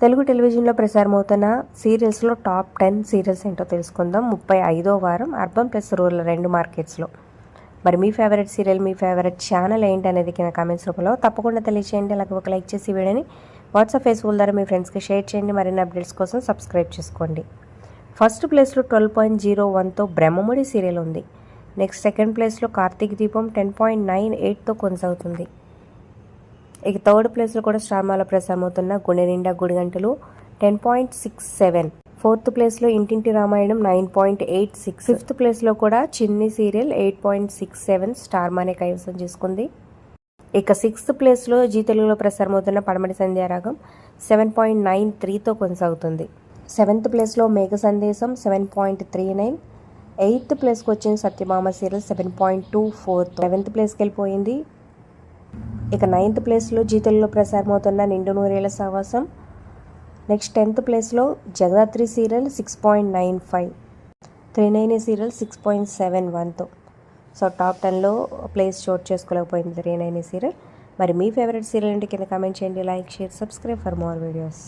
తెలుగు టెలివిజన్లో ప్రసారమవుతున్న సీరియల్స్లో top 10 serials ఏంటో తెలుసుకుందాం. 35వ వారం అర్బన్ ప్లస్ రూరల్ 2 మార్కెట్స్లో. మరి మీ ఫేవరెట్ సీరియల్, మీ ఫేవరెట్ ఛానల్ ఏంటి అనేది కింద కామెంట్స్ రూపంలో తప్పకుండా తెలియచేయండి. అలాగే ఒక లైక్ చేసి వీడియోని వాట్సాప్, ఫేస్బుక్ ద్వారా మీ ఫ్రెండ్స్కి షేర్ చేయండి. మరిన్ని అప్డేట్స్ కోసం సబ్స్క్రైబ్ చేసుకోండి. ఫస్ట్ ప్లేస్లో 12.01తో బ్రహ్మముడి సీరియల్ ఉంది. నెక్స్ట్ సెకండ్ ప్లేస్లో కార్తీక దీపం 10.98తో కొనసాగుతుంది. ఇక థర్డ్ ప్లేస్లో కూడా స్టార్మాలో ప్రసారమవుతున్న గుండె నిండా గుడిగంటలు 10.67. ఫోర్త్ ప్లేస్లో ఇంటింటి రామాయణం 9.86. ఫిఫ్త్ ప్లేస్లో కూడా చిన్ని సీరియల్ 8.67 స్టార్మానే కైవసం చేసుకుంది. ఇక సిక్స్త్ ప్లేస్లో జీ తెలుగులో ప్రసారమవుతున్న పడమటి సంధ్యారాగం 7.93తో కొనసాగుతుంది. సెవెంత్ ప్లేస్లో మేఘ సందేశం 7.39. ఎయిత్ ప్లేస్కి వచ్చిన సత్యభామ సీరియల్ 7.24. 11th ప్లేస్కి వెళ్ళిపోయింది. ఇక 9th ప్లేస్లో జీ తెలుగులో ప్రసారమవుతున్న నిండు నూరేళ్ల సావాసం. నెక్స్ట్ 10th ప్లేస్లో జగదాత్రి సీరియల్ 6.95. 39 సీరియల్ 6.71తో. సో టాప్ 10లో ప్లేస్ చోటు చేసుకోలేకపోయింది 39 సీరియల్. మరి మీ ఫేవరెట్ సీరియల్ ఏంటి కింద కామెంట్ చేయండి. Like, share, subscribe for more videos.